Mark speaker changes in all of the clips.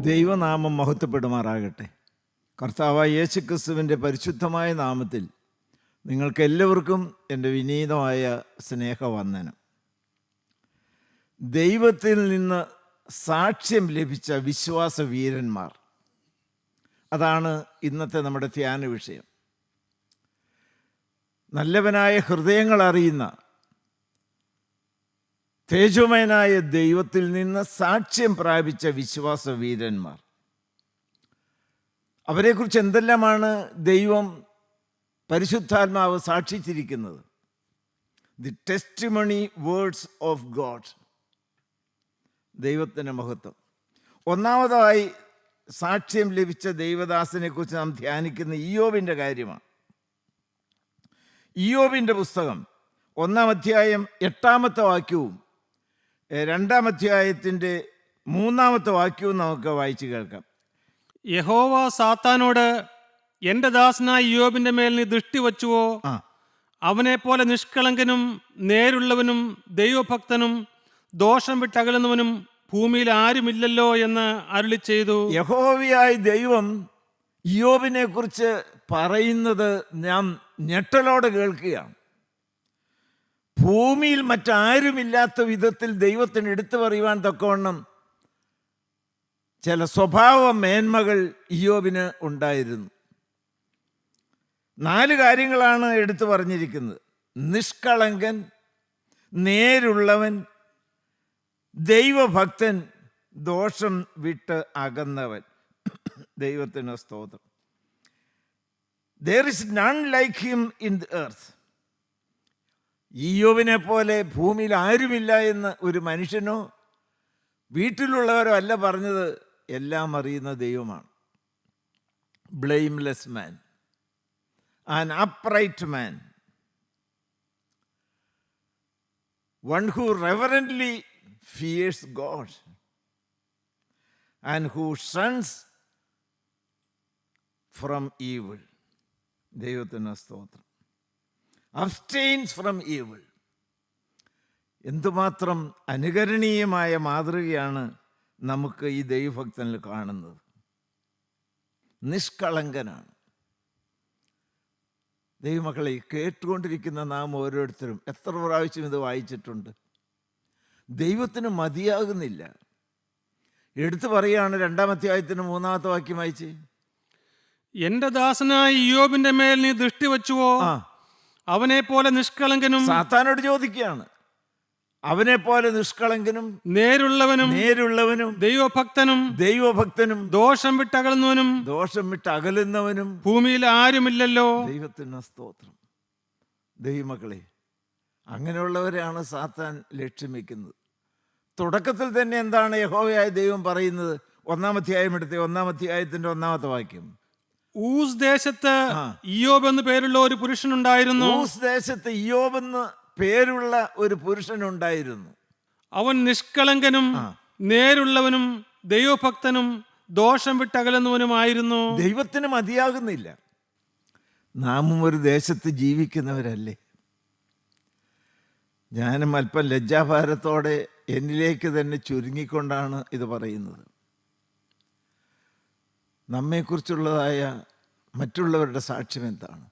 Speaker 1: ദൈവനാമം മഹത്വപ്പെടുമാറാകട്ടെ. കർത്താവായ യേശുക്രിസ്തുവിൻ്റെ പരിശുദ്ധമായ നാമത്തിൽ നിങ്ങൾക്കെല്ലാവർക്കും എൻ്റെ വിനീതമായ സ്നേഹവന്ദനം. ദൈവത്തിൽ നിന്ന് സാക്ഷ്യം ലഭിച്ച വിശ്വാസ വീരന്മാർ, അതാണ് ഇന്നത്തെ നമ്മുടെ ധ്യാന വിഷയം. നല്ലവനായ ഹൃദയങ്ങൾ അറിയുന്ന തേജോമയനായ ദൈവത്തിൽ നിന്ന് സാക്ഷ്യം പ്രാപിച്ച വിശ്വാസ വീരന്മാർ, അവരെക്കുറിച്ച് എന്തെല്ലാമാണ് ദൈവം പരിശുദ്ധാത്മാവ് സാക്ഷിച്ചിരിക്കുന്നത്? The testimony words of God. ദൈവത്തിൻ്റെ മഹത്വം. ഒന്നാമതായി സാക്ഷ്യം ലഭിച്ച ദൈവദാസനെ കുറിച്ച് നാം ധ്യാനിക്കുന്ന ഇയ്യോബിൻ്റെ കാര്യമാണ്. ഇയ്യോബിൻ്റെ പുസ്തകം 1-ാം അധ്യായം 8-ാമത്തെ വാക്യവും 2-ാം അധ്യായത്തിൻ്റെ 3-ാമത്തെ വാക്യവും നമുക്ക് വായിച്ചു കേൾക്കാം.
Speaker 2: യഹോവ സാത്താനോട്, എന്റെ ദാസനായ ഇയ്യോബിന്റെ മേൽ നീ ദൃഷ്ടി വച്ചുവോ? അവനെ പോലെ നിഷ്കളങ്കനും നേരുള്ളവനും ദൈവഭക്തനും ദോഷം വിട്ടകലുന്നവനും ഭൂമിയിൽ ആരുമില്ലല്ലോ എന്ന് അരുളി ചെയ്തു.
Speaker 1: യഹോവയായ ദൈവം ഇയ്യോബിനെ കുറിച്ച് പറയുന്നത് നാം ഞെട്ടലോടെ കേൾക്കുകയാണ്. ഭൂമിയിൽ മറ്റാരുമില്ലാത്ത വിധത്തിൽ ദൈവത്തിന് എടുത്തു പറയുവാൻ തക്കവണ്ണം ചില സ്വഭാവ മേന്മകൾ ഇയ്യോബിന് ഉണ്ടായിരുന്നു. 4 കാര്യങ്ങളാണ് എടുത്തു പറഞ്ഞിരിക്കുന്നത്. നിഷ്കളങ്കൻ, നേരുള്ളവൻ, ദൈവഭക്തൻ, ദോഷം വിട്ട് അകന്നവൻ. ദൈവത്തിന് സ്തോത്രം. There is none like him in the earth. ഇയ്യോബിനെ പോലെ ഭൂമിയിൽ ആരുമില്ല എന്ന് ഒരു മനുഷ്യനോ വീട്ടിലുള്ളവരോ അല്ല പറഞ്ഞത്. എല്ലാം അറിയുന്ന ദൈവമാണ്. Blameless man, an upright man, one who reverently fears God and who shuns from evil. ദൈവത്തിന് സ്തോത്രം. abstains from evil. എന്തുമാത്രം അനുകരണീയമായ മാതൃകയാണ് നമുക്ക് ഈ ദൈവഭക്തനിൽ കാണുന്നത്. നിഷ്കളങ്കനാണ്. ദൈവമക്കളെ, കേട്ടുകൊണ്ടിരിക്കുന്ന നാം ഓരോരുത്തരും എത്ര പ്രാവശ്യം ഇത് വായിച്ചിട്ടുണ്ട്? ദൈവത്തിന് മതിയാകുന്നില്ല. എടുത്തു പറയുകയാണ് 2-ാം അധ്യായത്തിന് 3-ാമത്തെ വാക്യം വായിച്ച്.
Speaker 2: എന്റെ ദാസനായ ഇയ്യോബിന്റെ മേൽ നീ ദൃഷ്ടി വച്ചുവോ? അവനെ പോലെ നിഷ്കളങ്കനും.
Speaker 1: സാത്താനോട് ചോദിക്കുകയാണ്. അവനെ പോലെ നിഷ്കളങ്കനും നേരുള്ളവനും ദൈവഭക്തനും
Speaker 2: ദോഷം
Speaker 1: വിട്ടകലുന്നവനും
Speaker 2: ഭൂമിയിൽ ആരുമില്ലല്ലോ.
Speaker 1: ദൈവത്തിന് സ്തോത്രം. ദൈവമക്കളെ, അങ്ങനെയുള്ളവരെയാണ് സാത്താൻ ലക്ഷ്യം വെക്കുന്നത്. തുടക്കത്തിൽ തന്നെ എന്താണ് യഹോവയായ ദൈവം പറയുന്നത്? 1-ാം അധ്യായം എടുത്ത് 1-ാം അധ്യായത്തിന്റെ 1-ാമത്തെ വാക്യം.
Speaker 2: ഊസ് ദേശത്ത് ഇയ്യോബ് എന്ന് പേരുള്ള ഒരു പുരുഷനുണ്ടായിരുന്നു.
Speaker 1: ഊസ് ദേശത്ത് ഇയ്യോബ് എന്ന് പേരുള്ള ഒരു പുരുഷനുണ്ടായിരുന്നു.
Speaker 2: അവൻ നിഷ്കളങ്കനും നേരുള്ളവനും ദൈവഭക്തനും ദോഷം വിട്ടകലുന്നവനുമായിരുന്നു.
Speaker 1: ദൈവത്തിന് മതിയാകുന്നില്ല. നാമും ഒരു ദേശത്ത് ജീവിക്കുന്നവരല്ലേ? ഞാനും അല്പം ലജ്ജാഭാരത്തോടെ എന്നിലേക്ക് തന്നെ ചുരുങ്ങിക്കൊണ്ടാണ് ഇത് പറയുന്നത്. നമ്മെക്കുറിച്ചുള്ളതായ മറ്റുള്ളവരുടെ സാക്ഷ്യം എന്താണ്?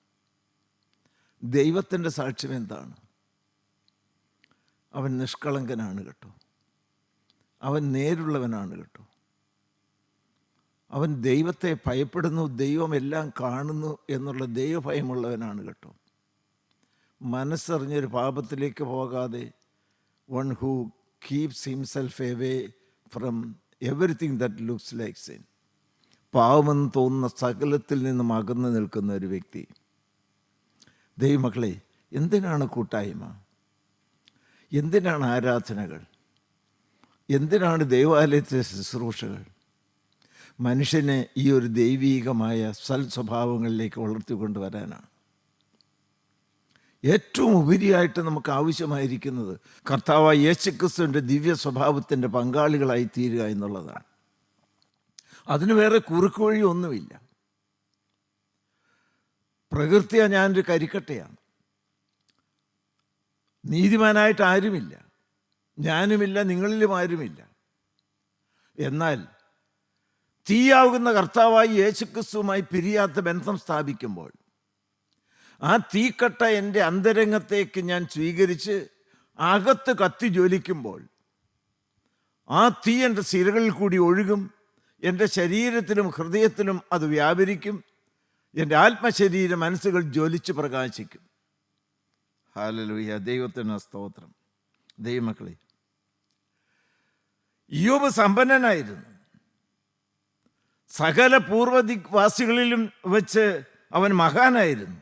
Speaker 1: ദൈവത്തിൻ്റെ സാക്ഷ്യം എന്താണ്? അവൻ നിഷ്കളങ്കനാണ് കേട്ടോ. അവൻ നേരുള്ളവനാണ് കേട്ടോ. അവൻ ദൈവത്തെ ഭയപ്പെടുന്നു, ദൈവം എല്ലാം കാണുന്നു എന്നുള്ള ദൈവഭയമുള്ളവനാണ് കേട്ടോ. മനസ്സറിഞ്ഞൊരു പാപത്തിലേക്ക് പോകാതെ, one who keeps himself away from everything that looks like sin. പാവമെന്ന് തോന്നുന്ന സകലത്തിൽ നിന്നും അകന്നു നിൽക്കുന്ന ഒരു വ്യക്തി. ദൈവമക്കളെ, എന്തിനാണ് കൂട്ടായ്മ? എന്തിനാണ് ആരാധനകൾ? എന്തിനാണ് ദൈവാലയത്തിലെ ശുശ്രൂഷകൾ? മനുഷ്യനെ ഈ ഒരു ദൈവീകമായ സൽസ്വഭാവങ്ങളിലേക്ക് വളർത്തിക്കൊണ്ടുവരാനാണ്. ഏറ്റവും ഉപരിയായിട്ട് നമുക്ക് ആവശ്യമായിരിക്കുന്നത് കർത്താവായ യേശുക്രിസ്തുവിൻ്റെ ദിവ്യ സ്വഭാവത്തിൻ്റെ പങ്കാളികളായി തീരുക എന്നുള്ളതാണ്. അതിന് വേറെ കുറുക്ക് വഴി ഒന്നുമില്ല. പ്രകൃതിയാ ഞാനൊരു കരിക്കട്ടയാണ്. നീതിമാനായിട്ട് ആരുമില്ല, ഞാനുമില്ല, നിങ്ങളിലും ആരുമില്ല. എന്നാൽ തീയാകുന്ന കർത്താവായി യേശുക്രിസ്തുവുമായി പിരിയാത്ത ബന്ധം സ്ഥാപിക്കുമ്പോൾ ആ തീക്കട്ട എൻ്റെ അന്തരംഗത്തേക്ക് ഞാൻ സ്വീകരിച്ച് അകത്ത് കത്തി ജ്വലിക്കുമ്പോൾ ആ തീ എൻ്റെ സിരകളിൽ കൂടി ഒഴുകും, എൻ്റെ ശരീരത്തിലും ഹൃദയത്തിലും അത് വ്യാപരിക്കും, എൻ്റെ ആത്മശരീര മനസ്സുകൾ ജ്വലിച്ച് പ്രകാശിക്കും. ഹല്ലേലൂയ, ദൈവത്തിന് സ്തോത്രം. ദൈവമക്കളെ, ഇയ്യോബ് സമ്പന്നനായിരുന്നു. സകല പൂർവ്വദിക്വാസികളിലും വെച്ച് അവൻ മഹാനായിരുന്നു.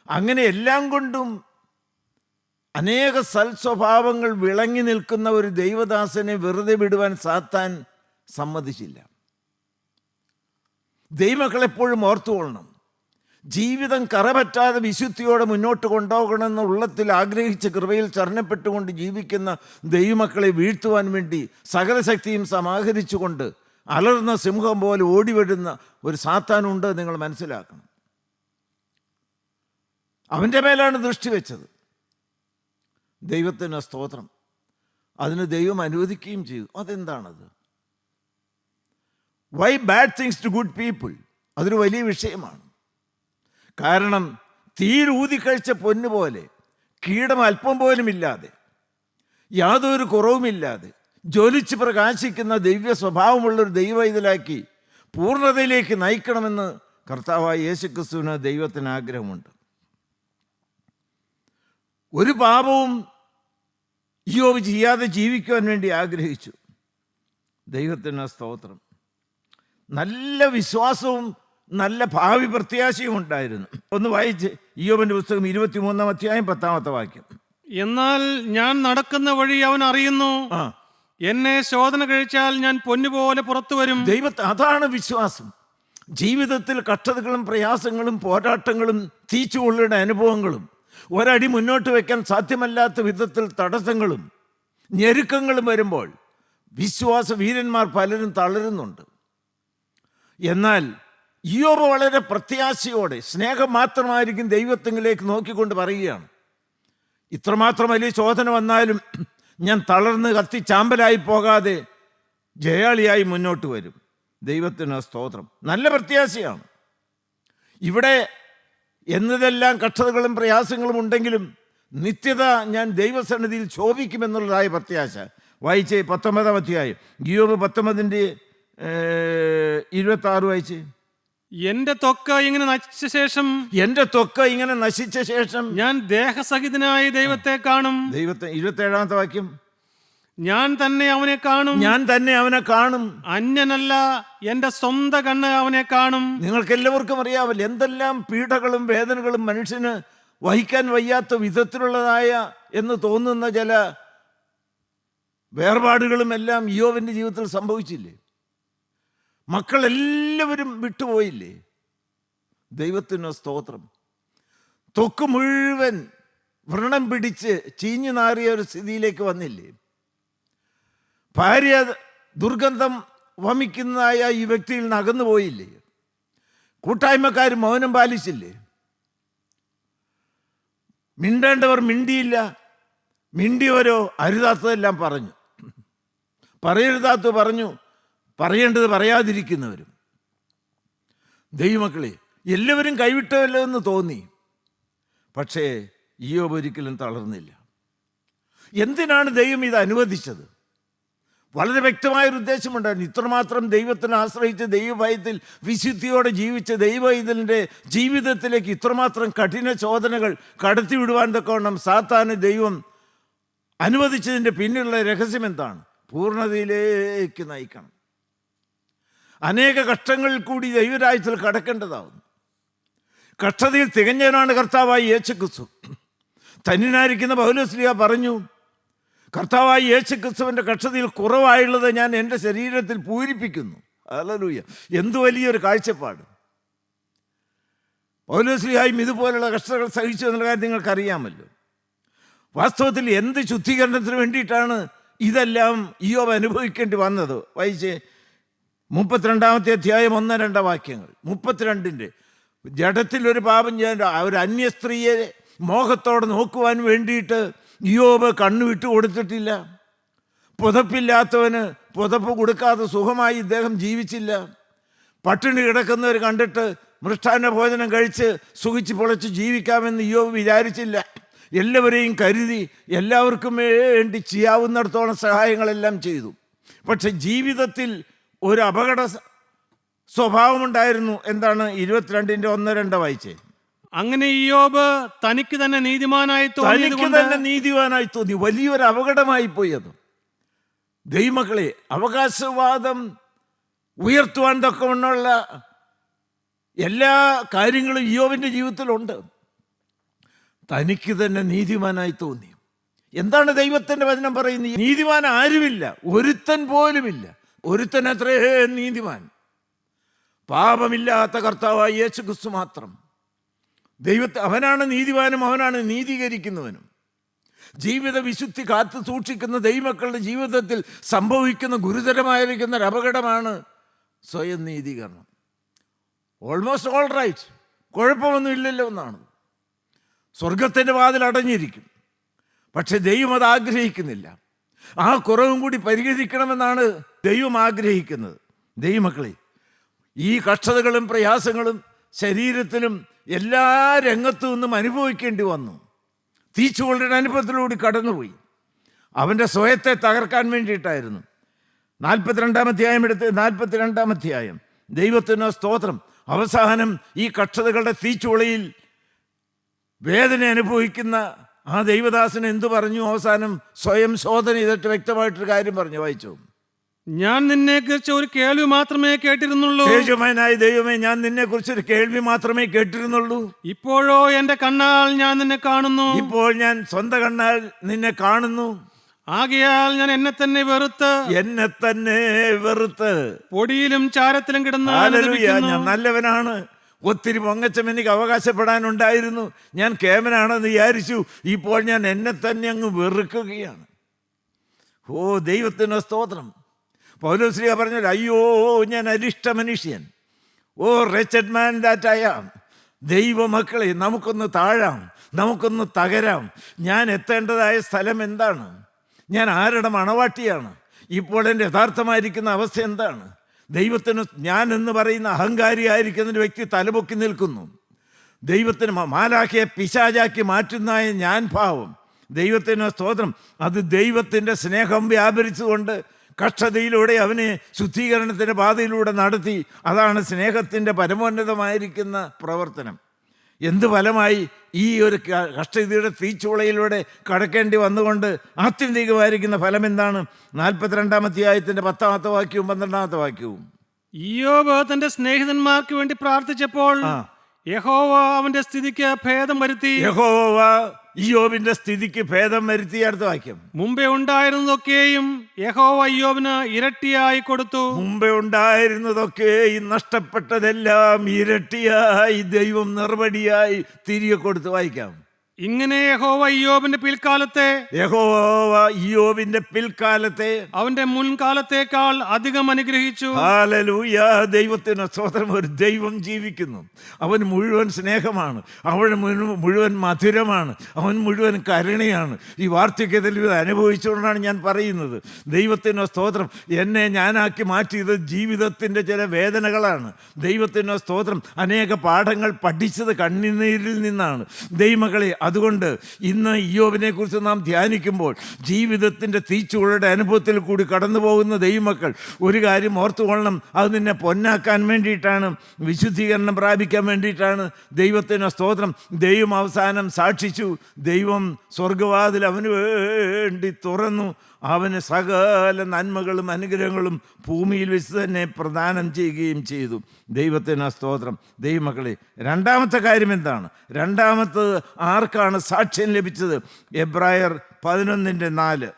Speaker 1: അങ്ങനെ എല്ലാം കൊണ്ടും അനേക സൽസ്വഭാവങ്ങൾ വിളങ്ങി നിൽക്കുന്ന ഒരു ദൈവദാസനെ വെറുതെ വിടുവാൻ സാത്താൻ സമ്മതിച്ചില്ല. ദൈവമക്കളെപ്പോഴും ഓർത്തുകൊള്ളണം, ജീവിതം കറപറ്റാതെ വിശുദ്ധിയോടെ മുന്നോട്ട് കൊണ്ടുപോകണമെന്ന് ഉള്ളത്തിൽ ആഗ്രഹിച്ച് കൃപയിൽ ചരണപ്പെട്ടുകൊണ്ട് ജീവിക്കുന്ന ദൈവമക്കളെ വീഴ്ത്തുവാൻ വേണ്ടി സകല ശക്തിയും സമാഹരിച്ചുകൊണ്ട് അലർന്ന സിംഹം പോലെ ഓടിവരുന്ന ഒരു സാത്താനുണ്ട്, നിങ്ങൾ മനസ്സിലാക്കണം. അവൻ്റെ മേലാണ് ദൃഷ്ടി വെച്ചത്. ദൈവത്തിന് സ്തോത്രം. അതിന് ദൈവം അനുവദിക്കുകയും ചെയ്തു. അതെന്താണത്? Why bad things to good people? അതൊരു വലിയ വിഷയമാണ്. കാരണം തീരൂതിക്കഴിച്ച പൊന്നു പോലെ, കീടം അല്പം പോലും ഇല്ലാതെ, യാതൊരു കുറവുമില്ലാതെ ജ്വലിച്ച് പ്രകാശിക്കുന്ന ദിവ്യ സ്വഭാവമുള്ളൊരു ദൈവവൈതലാക്കി പൂർണ്ണതയിലേക്ക് നയിക്കണമെന്ന് കർത്താവായ യേശുക്രിസ്തുവിന് ദൈവത്തിന് ആഗ്രഹമുണ്ട്. ഒരു പാപവും ഇയ്യോബ് ചെയ്യാതെ ജീവിക്കുവാൻ വേണ്ടി ആഗ്രഹിച്ചു. ദൈവത്തിന് സ്തോത്രം. നല്ല വിശ്വാസവും നല്ല ഭാവി പ്രത്യാശയും ഉണ്ടായിരുന്നു. ഒന്ന് വായിച്ച് ഇയ്യോബിന്റെ പുസ്തകം 23-ാം അധ്യായം 10-ാമത്തെ വാക്യം.
Speaker 2: എന്നാൽ ഞാൻ നടക്കുന്ന വഴി അവൻ അറിയുന്നു, എന്നെ ശോധന കഴിച്ചാൽ ഞാൻ പൊന്നുപോലെ പുറത്തു വരും.
Speaker 1: അതാണ് വിശ്വാസം. ജീവിതത്തിൽ കഷ്ടതകളും പ്രയാസങ്ങളും പോരാട്ടങ്ങളും തീച്ചുകൊള്ളിയുടെ അനുഭവങ്ങളും ഒരടി മുന്നോട്ട് വയ്ക്കാൻ സാധ്യമല്ലാത്ത വിധത്തിൽ തടസ്സങ്ങളും ഞെരുക്കങ്ങളും വരുമ്പോൾ വിശ്വാസ വീരന്മാർ പലരും തളരുന്നുണ്ട്. എന്നാൽ ഇയ്യോബ് വളരെ പ്രത്യാശയോടെ, സ്നേഹം മാത്രമായിരിക്കും ദൈവത്തിലേക്ക് നോക്കിക്കൊണ്ട് പറയുകയാണ്, ഇത്രമാത്രം വലിയ ശോധന വന്നാലും ഞാൻ തളർന്ന് കത്തി ചാമ്പലായി പോകാതെ ജയാളിയായി മുന്നോട്ട് വരും. ദൈവത്തിന് സ്തോത്രം. നല്ല പ്രത്യാശയാണ്. ഇവിടെ എന്നതെല്ലാം കഷ്ടതകളും പ്രയാസങ്ങളും ഉണ്ടെങ്കിലും നിത്യത ഞാൻ ദൈവസന്നിധിയിൽ ശോഭിക്കുമെന്നുള്ളതായ പ്രത്യാശ. വായിച്ചേ 19-ാം അധ്യായം ഇയ്യോബ് 19-ന്റെ-26 വായിച്ചേ.
Speaker 2: എന്റെ ത്വക്ക് ഇങ്ങനെ നശിച്ച ശേഷം,
Speaker 1: എന്റെ ത്വക്ക് ഇങ്ങനെ നശിച്ച ശേഷം
Speaker 2: ഞാൻ ദേഹസഹിതനായി ദൈവത്തെ കാണും.
Speaker 1: ദൈവത്തെ 27-ാമത്തെ വാക്യം.
Speaker 2: ഞാൻ തന്നെ അവനെ കാണും.
Speaker 1: ഞാൻ തന്നെ അവനെ കാണും.
Speaker 2: അന്യനല്ല, എന്റെ സ്വന്തം കണ്ണ് അവനെ കാണും.
Speaker 1: നിങ്ങൾക്ക് എല്ലാവർക്കും അറിയാമല്ലോ എന്തെല്ലാം പീഡകളും വേദനകളും മനുഷ്യന് വഹിക്കാൻ വയ്യാത്ത വിധത്തിലുള്ളതായ എന്ന് തോന്നുന്ന ചില വേർപാടുകളും എല്ലാം ഇയ്യോബിന്റെ ജീവിതത്തിൽ സംഭവിച്ചില്ലേ? മക്കളെല്ലാവരും വിട്ടുപോയില്ലേ? ദൈവത്തിന് സ്തോത്രം. ത്വക്ക് മുഴുവൻ വ്രണം പിടിച്ച് ചീഞ്ഞു നാറിയ ഒരു സ്ഥിതിയിലേക്ക് വന്നില്ലേ? ഭാര്യ ദുർഗന്ധം വമിക്കുന്നതായ ഈ വ്യക്തിയിൽ നിന്ന് അകന്നു പോയില്ലേ? കൂട്ടായ്മക്കാർ മൗനം പാലിച്ചില്ലേ? മിണ്ടേണ്ടവർ മിണ്ടിയില്ല, മിണ്ടിയവരോ അരുതാത്തതെല്ലാം പറഞ്ഞു, പറയരുതാത്ത പറഞ്ഞു, പറയേണ്ടത് പറയാതിരിക്കുന്നവരും. ദൈവമക്കളെ, എല്ലാവരും കൈവിട്ടല്ലോ എന്ന് തോന്നി. പക്ഷേ ഇയ്യോബ് ഒരിക്കലും തളർന്നില്ല. എന്തിനാണ് ദൈവം ഇത് അനുവദിച്ചത്? വളരെ വ്യക്തമായൊരു ഉദ്ദേശമുണ്ടായിരുന്നു. ഇത്രമാത്രം ദൈവത്തിനെ ആശ്രയിച്ച് ദൈവഭയത്തിൽ വിശുദ്ധിയോടെ ജീവിച്ച ദൈവവൈതലിൻ്റെ ജീവിതത്തിലേക്ക് ഇത്രമാത്രം കഠിന ചോദനകൾ കടത്തിവിടുവാൻ തക്കവണ്ണം സാത്താന് ദൈവം അനുവദിച്ചതിൻ്റെ പിന്നിലുള്ള രഹസ്യം എന്താണ്? പൂർണ്ണതയിലേക്ക് നയിക്കണം. അനേക കഷ്ടങ്ങളിൽ കൂടി ദൈവരാജ്യത്തിൽ കടക്കേണ്ടതാവുന്നു. കഷ്ടതയിൽ തികഞ്ഞവനാണ് കർത്താവായി യേശുക്രിസ്തു. തന്നിനായിരിക്കുന്ന പൗലോസ്ലീഹ പറഞ്ഞു, കർത്താവായി യേശുക്രിസ്തുവിൻ്റെ കഷ്ടതയിൽ കുറവായുള്ളത് ഞാൻ എൻ്റെ ശരീരത്തിൽ പൂരിപ്പിക്കുന്നു. ഹല്ലേലൂയ! എന്തു വലിയൊരു കാഴ്ചപ്പാട്. പൗലോസ്ലീഹായും ഇതുപോലുള്ള കഷ്ടതകൾ സഹിച്ചു എന്നുള്ള കാര്യം നിങ്ങൾക്കറിയാമല്ലോ. വാസ്തവത്തിൽ എന്ത് ശുദ്ധീകരണത്തിന് വേണ്ടിയിട്ടാണ് ഇതെല്ലാം ഇയ്യോബ് അനുഭവിക്കേണ്ടി വന്നത്? വായിച്ചേ 32-ാമത്തെ അധ്യായം 1-2 വാക്യങ്ങൾ. 32-ന്റെ ജഡത്തിൽ ഒരു പാപം ചെയ്യാൻ ഒരു അന്യ സ്ത്രീയെ മോഹത്തോടെ നോക്കുവാൻ വേണ്ടിയിട്ട് ഇയ്യോബ് കണ്ണു വിട്ടു കൊടുത്തിട്ടില്ല. പുതപ്പില്ലാത്തവന് പുതപ്പ് കൊടുക്കാതെ സുഖമായി ഇദ്ദേഹം ജീവിച്ചില്ല. പട്ടിണി കിടക്കുന്നവർ കണ്ടിട്ട് മൃഷ്ടാന്ന ഭോജനം കഴിച്ച് സുഖിച്ച് പൊളച്ച് ജീവിക്കാമെന്ന് ഇയ്യോബ് വിചാരിച്ചില്ല. എല്ലാവരെയും കരുതി എല്ലാവർക്കും വേണ്ടി ചെയ്യാവുന്നിടത്തോളം സഹായങ്ങളെല്ലാം ചെയ്തു. പക്ഷെ ജീവിതത്തിൽ ഒരു അപകട സ്വഭാവമുണ്ടായിരുന്നു. എന്താണ്? 22:1-2 വായിച്ചേ.
Speaker 2: അങ്ങനെ ഇയ്യോബ് തനിക്ക് തന്നെ നീതിമാനായി
Speaker 1: തനിക്ക് തന്നെ നീതിമാനായി തോന്നി. വലിയൊരു അപകടമായി പോയി അത്. ദൈവമക്കളെ, അവകാശവാദം ഉയർത്തുവാൻ തക്കവണ്ണമുള്ള എല്ലാ കാര്യങ്ങളും ഇയ്യോബിൻ്റെ ജീവിതത്തിലുണ്ട്. തനിക്ക് തന്നെ നീതിമാനായി തോന്നി. എന്താണ് ദൈവത്തിൻ്റെ വചനം പറയുന്നത്? നീതിമാൻ ആരുമില്ല, ഒരുത്തൻ പോലുമില്ല. ഒരുത്തൻ അത്രേ നീതിമാൻ, പാപമില്ലാത്ത കർത്താവായ യേശു ക്രിസ്തു മാത്രം. അവനാണ് നീതിമാനും അവനാണ് നീതീകരിക്കുന്നവനും. ജീവിത വിശുദ്ധി കാത്തു സൂക്ഷിക്കുന്ന ദൈവമക്കളുടെ ജീവിതത്തിൽ സംഭവിക്കുന്ന ഗുരുതരമായിരിക്കുന്ന ഒരു അപകടമാണ് സ്വയം നീതീകരണം. ഓൾമോസ്റ്റ് ഓൾ റൈറ്റ്, കുഴപ്പമൊന്നും ഇല്ലല്ലോ എന്നാണ്. സ്വർഗത്തിൻ്റെ വാതിൽ അടഞ്ഞിരിക്കും. പക്ഷെ ദൈവം അത് ആഗ്രഹിക്കുന്നില്ല. ആ കുറവും കൂടി പരിഹരിക്കണമെന്നാണ് ദൈവം ആഗ്രഹിക്കുന്നത്. ദൈവമക്കളെ, ഈ കഷ്ടതകളും പ്രയാസങ്ങളും ശരീരത്തിലും എല്ലാ രംഗത്തു നിന്നും അനുഭവിക്കേണ്ടി വന്നു. തീച്ചുകൊള്ളുടെ അനുഭവത്തിലൂടെ കടന്നുപോയി. അവൻ്റെ സ്വയത്തെ തകർക്കാൻ വേണ്ടിയിട്ടായിരുന്നു. 42-ാം അധ്യായം ദൈവത്തിന് സ്തോത്രം. അവസാനം ഈ കഷ്ടതകളുടെ തീച്ചുളയിൽ വേദന അനുഭവിക്കുന്ന ആ ദൈവദാസൻ എന്തു പറഞ്ഞു? അവസാനം സ്വയം ശോധന ചെയ്തിട്ട് വ്യക്തമായിട്ടൊരു കാര്യം പറഞ്ഞു. വായിച്ചു.
Speaker 2: ഞാൻ നിന്നെ കുറിച്ച് ഒരു കേൾവി മാത്രമേ കേട്ടിരുന്നുള്ളൂ.
Speaker 1: തേജോമയനായ ദൈവമേ, ഞാൻ നിന്നെ കുറിച്ച് ഒരു കേൾവി മാത്രമേ കേട്ടിരുന്നുള്ളൂ.
Speaker 2: ഇപ്പോഴോ എന്റെ കണ്ണാൽ ഞാൻ നിന്നെ കാണുന്നു.
Speaker 1: ഇപ്പോൾ ഞാൻ സ്വന്തം കണ്ണാൽ നിന്നെ കാണുന്നു.
Speaker 2: ആകയാൽ ഞാൻ എന്നെ തന്നെ വെറുത്ത്
Speaker 1: പൊടിയിലും ചാരത്തിലും കിടന്ന് ഞാൻ നല്ലവനാണ്, ഒത്തിരി പൊങ്ങച്ചം എനിക്ക് അവകാശപ്പെടാനുണ്ടായിരുന്നു, ഞാൻ കേമനാണെന്ന് വിചാരിച്ചു. ഇപ്പോൾ ഞാൻ എന്നെ തന്നെ അങ്ങ് വെറുക്കുകയാണ്. ഓ ദൈവത്തിന് സ്തോത്രം. പൗലോസ്ലീഹ പറഞ്ഞാൽ, അയ്യോ ഞാൻ അരിഷ്ട മനുഷ്യൻ, ഓ wretched man that I am. ദൈവമക്കളെ, നമുക്കൊന്ന് താഴാം, നമുക്കൊന്ന് തകരാം. ഞാൻ എത്തേണ്ടതായ സ്ഥലം എന്താണ്? ഞാൻ ആരുടെ മണവാട്ടിയാണ്? ഇപ്പോൾ എൻ്റെ യഥാർത്ഥമായിരിക്കുന്ന അവസ്ഥ എന്താണ്? ദൈവത്തിന് ഞാൻ എന്ന് പറയുന്ന അഹങ്കാരിയായിരിക്കുന്ന ഒരു വ്യക്തി തലപൊക്കി നിൽക്കുന്നു. ദൈവത്തിന് മാലാഖയെ പിശാചാക്കി മാറ്റുന്ന ഞാൻ ഭാവം. ദൈവത്തിന് സ്തോത്രം. അത് ദൈവത്തിൻ്റെ സ്നേഹം വ്യാപരിച്ചുകൊണ്ട് കഷ്ടതയിലൂടെ അവനെ ശുദ്ധീകരണത്തിൻ്റെ പാതയിലൂടെ നടത്തി. അതാണ് സ്നേഹത്തിൻ്റെ പരമോന്നതമായിരിക്കുന്ന പ്രവർത്തനം. എന്ത് ഫലമായി ഈ ഒരു കഷ്ടതയുടെ തീച്ചുളയിലൂടെ കടക്കേണ്ടി വന്നുകൊണ്ട് ആത്യന്തികമായിരിക്കുന്ന ഫലം എന്താണ്? 42-ാം അധ്യായത്തിൻ്റെ 10-ാമത്തെ വാക്യവും 12-ാമത്തെ വാക്യവും.
Speaker 2: ഇയ്യോബ് തന്റെ സ്നേഹിതന്മാർക്ക് വേണ്ടി പ്രാർത്ഥിച്ചപ്പോൾ യഹോവ അവന്റെ സ്ഥിതിക്ക് ഭേദം വരുത്തി.
Speaker 1: യഹോവ ഇയ്യോബിന്റെ സ്ഥിതിക്ക് ഭേദം വരുത്തി. അടുത്ത വാക്യം.
Speaker 2: മുമ്പേ ഉണ്ടായിരുന്നതൊക്കെയും യഹോവ ഇയ്യോബിന് ഇരട്ടിയായി കൊടുത്തു.
Speaker 1: മുമ്പേ ഉണ്ടായിരുന്നതൊക്കെയും നഷ്ടപ്പെട്ടതെല്ലാം ഇരട്ടിയായി ദൈവം നിർവടിയായി തിരികെ കൊടുത്തു. വായിക്കാം.
Speaker 2: ഇങ്ങനെ യഹോവ ഇയ്യോബിന്റെ പിൽക്കാലത്തെ അവന്റെ മുൻകാലത്തേക്കാൾ അധികം അനുഗ്രഹിച്ചു.
Speaker 1: ഹല്ലേലൂയ. ദൈവത്തിന് സ്തോത്രം. ഒരു ദൈവം ജീവിക്കുന്നു. അവൻ മുഴുവൻ സ്നേഹമാണ്, അവൻ മുഴുവൻ മധുരമാണ്, അവൻ മുഴുവൻ കരുണയാണ്. ഈ വാർദ്ധക്യത്തിൽ ഇത് അനുഭവിച്ചുകൊണ്ടാണ് ഞാൻ പറയുന്നത്. ദൈവത്തിന് സ്തോത്രം. എന്നെ ഞാനാക്കി മാറ്റിയത് ജീവിതത്തിൻ്റെ ചില വേദനകളാണ്. ദൈവത്തിന് സ്തോത്രം. അനേക പാഠങ്ങൾ പഠിച്ചത് കണ്ണുനീരിൽ നിന്നാണ്. ദൈവമക്കളെ, അതുകൊണ്ട് ഇന്ന് ഇയ്യോബിനെ കുറിച്ച് നാം ധ്യാനിക്കുമ്പോൾ ജീവിതത്തിൻ്റെ തീച്ചുകളുടെ അനുഭവത്തിൽ കൂടി കടന്നു പോകുന്ന ദൈവമക്കൾ ഒരു കാര്യം ഓർത്തുകൊള്ളണം. അത് നിന്നെ പൊന്നാക്കാൻ വേണ്ടിയിട്ടാണ്, വിശുദ്ധീകരണം പ്രാപിക്കാൻ വേണ്ടിയിട്ടാണ്. ദൈവത്തിന് സ്തോത്രം. ദൈവം അവസാനം സാക്ഷിച്ചു. ദൈവം സ്വർഗവാതിൽ അവന് വേണ്ടി തുറന്നു. അവന് സകല നന്മകളും അനുഗ്രഹങ്ങളും ഭൂമിയിൽ വെച്ച് തന്നെ പ്രദാനം ചെയ്യുകയും ചെയ്തു. ദൈവത്തിന് സ്തോത്രം. ദൈവമക്കളെ, രണ്ടാമത്തെ കാര്യം എന്താണ്? രണ്ടാമത്തെ ആർക്കാണ് സാക്ഷ്യം ലഭിച്ചത്? എബ്രായർ 11:4.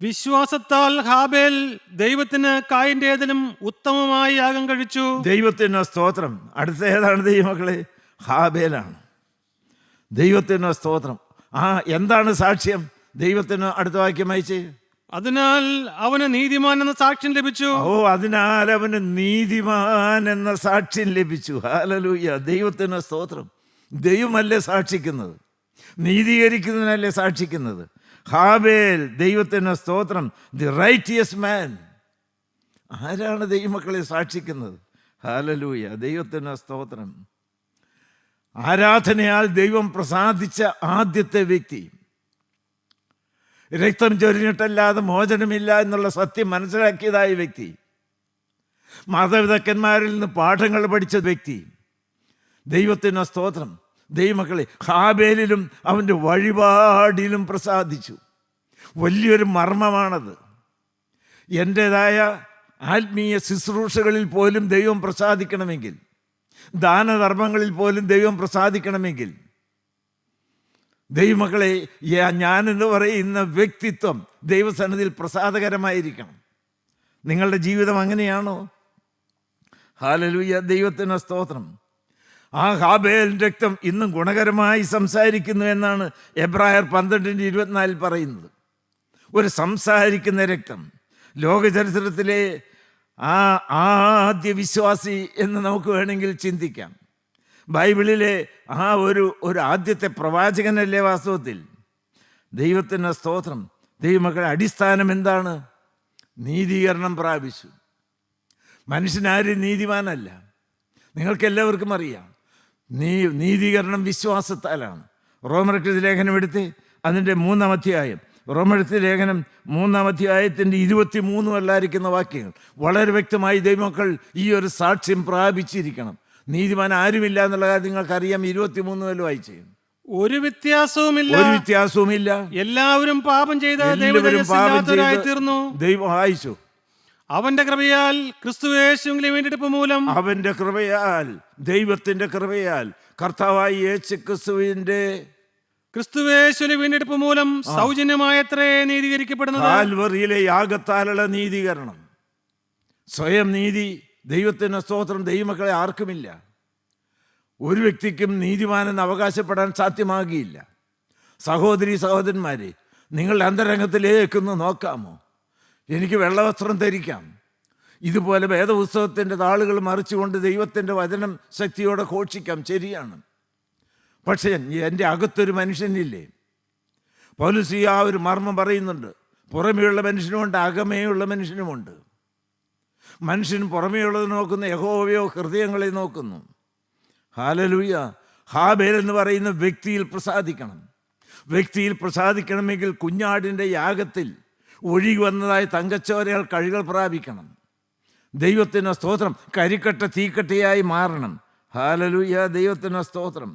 Speaker 2: വിശ്വാസത്താൽ ഹാബേൽ ദൈവത്തിന് കായിന്റേതിലും ഉത്തമമായി യാഗം കഴിച്ചു.
Speaker 1: ദൈവത്തിന് സ്തോത്രം. അടുത്ത ഏതാണ് ദൈവമക്കളെ? ഹാബേലാണ്. ദൈവത്തിന് സ്തോത്രം. എന്താണ് സാക്ഷ്യം? ദൈവത്തിന് അടുത്ത വാക്യം അയച്ച്.
Speaker 2: അതിനാൽ അവന് നീതിമാൻ എന്ന സാക്ഷ്യം ലഭിച്ചു.
Speaker 1: അതിനാൽ അവന് നീതിമാൻ എന്ന സാക്ഷ്യം ലഭിച്ചു. ഹല്ലേലൂയ. ദൈവത്തിന് സ്തോത്രം. ദൈവമല്ലേ സാക്ഷിക്കുന്നത്, നീതീകരിക്കുന്നതിനല്ലേ സാക്ഷിക്കുന്നത്. ഹാബേൽ, ദൈവത്തിന് സ്തോത്രം, ദി റൈറ്റിയസ് മാൻ. ആരാണ് ദൈവമക്കളെ സാക്ഷിക്കുന്നത്? ഹല്ലേലൂയ, ദൈവത്തിന് സ്തോത്രം. ആരാധനയാൽ ദൈവം പ്രസാദിച്ച ആദ്യത്തെ വ്യക്തി, രക്തം ചൊരിഞ്ഞിട്ടല്ലാതെ മോചനമില്ല എന്നുള്ള സത്യം മനസ്സിലാക്കിയതായ വ്യക്തി, മാതാപിതാക്കന്മാരിൽ നിന്ന് പാഠങ്ങൾ പഠിച്ച വ്യക്തി, ദൈവത്തിന് സ്തോത്രം. ദൈവമക്കളെ, ഹാബേലിലും അവൻ്റെ വഴിപാടിലും പ്രസാദിച്ചു. വലിയൊരു മർമ്മമാണത്. എൻ്റേതായ ആത്മീയ ശുശ്രൂഷകളിൽ പോലും ദൈവം പ്രസാദിക്കണമെങ്കിൽ, ദാനധർമ്മങ്ങളിൽ പോലും ദൈവം പ്രസാദിക്കണമെങ്കിൽ, ദൈവമക്കളെ, ഞാനെന്ന് പറയുന്ന വ്യക്തിത്വം ദൈവസന്നിധിയിൽ പ്രസാദകരമായിരിക്കണം. നിങ്ങളുടെ ജീവിതം അങ്ങനെയാണോ? ഹല്ലേലൂയ, ദൈവത്തിന് സ്തോത്രം. ആ ഹാബേലിൻ്റെ രക്തം ഇന്നും ഗുണകരമായി സംസാരിക്കുന്നു എന്നാണ് എബ്രായർ 12:24 പറയുന്നത്. ഒരു സംസാരിക്കുന്ന രക്തം. ലോകചരിത്രത്തിലെ ആ ആദ്യ വിശ്വാസി എന്ന് നമുക്ക് വേണമെങ്കിൽ ചിന്തിക്കാം. ബൈബിളിലെ ആ ഒരു ആദ്യത്തെ പ്രവാചകനല്ലേ വാസ്തവത്തിൽ? ദൈവത്തിന് സ്തോത്രം. ദൈവമക്കളുടെ അടിസ്ഥാനം എന്താണ്? നീതീകരണം പ്രാപിച്ചു. മനുഷ്യനാരും നീതിമാനല്ല. നിങ്ങൾക്കെല്ലാവർക്കും അറിയാം. നീതീകരണം വിശ്വാസത്താലാണ്. റോമർക്ക് ലേഖനം എടുത്ത് അതിൻ്റെ 3-ാം അധ്യായം, റോമർക്ക് ലേഖനം 3-ാം അധ്യായത്തിൻ്റെ 23 വാക്യങ്ങൾ വളരെ വ്യക്തമായി ദൈവമക്കൾ ഈ ഒരു സാക്ഷ്യം പ്രാപിച്ചിരിക്കണം. നീതിമാൻ ആരുമില്ല എന്നുള്ള കാര്യം നിങ്ങൾക്കറിയാം. 23 വായിച്ചു.
Speaker 2: ഒരു വ്യത്യാസവുമില്ല. എല്ലാവരും പാപം ചെയ്ത് തീർന്നു.
Speaker 1: ദൈവം വായിച്ചു.
Speaker 2: അവന്റെ കൃപയാൽ ക്രിസ്തുയേശുവിന്റെ വീണ്ടെടുപ്പ് മൂലം,
Speaker 1: അവന്റെ കൃപയാൽ, ദൈവത്തിന്റെ കൃപയാൽ, കർത്താവായ യേശു ക്രിസ്തുയേശുവിന്റെ വീണ്ടെടുപ്പ് മൂലം സൗജന്യമായത്രേ നീതീകരിക്കപ്പെടുന്നത്. കാൽവറിയിലെ യാഗത്താലുള്ള നീതീകരണം. സ്വയം നീതി, ദൈവത്തിന് സ്തോത്രം, ദൈവമക്കളെ ആർക്കുമില്ല. ഒരു വ്യക്തിക്കും നീതിമാനെന്ന് അവകാശപ്പെടാൻ സാധ്യമാകിയില്ല. സഹോദരി സഹോദരന്മാരെ, നിങ്ങളുടെ അന്തരംഗത്തിലേക്കൊന്ന് നോക്കാമോ? എനിക്ക് വെള്ളവസ്ത്രം ധരിക്കാം. ഇതുപോലെ വേദപുസ്തകത്തിൻ്റെ താളുകൾ മറിച്ചുകൊണ്ട് ദൈവത്തിൻ്റെ വചനം ശക്തിയോടെ ഘോഷിക്കാം, ശരിയാണ്. പക്ഷേ എൻ്റെ അകത്തൊരു മനുഷ്യനില്ലേ? പൗലോസ് ആ ഒരു മർമ്മം പറയുന്നുണ്ട്. പുറമേയുള്ള മനുഷ്യനുമുണ്ട്, അകമേയുള്ള മനുഷ്യനുമുണ്ട്. മനുഷ്യൻ പുറമേയുള്ളത് നോക്കുന്നു, യഹോവയോ ഹൃദയങ്ങളെ നോക്കുന്നു. ഹല്ലേലൂയ. ഹാബേൽ എന്ന് പറയുന്ന വ്യക്തിയിൽ പ്രസാദിക്കണം. വ്യക്തിയിൽ പ്രസാദിക്കണമെങ്കിൽ കുഞ്ഞാടിൻ്റെ യാഗത്തിൽ ഒഴുകി വന്നതായ തങ്കച്ചോരകൾ കഴുകൾ പ്രാപിക്കണം. ദൈവത്തിന് സ്തോത്രം. കരിക്കട്ട തീക്കട്ടയായി മാറണം. ഹല്ലേലൂയ, ദൈവത്തിന് സ്തോത്രം.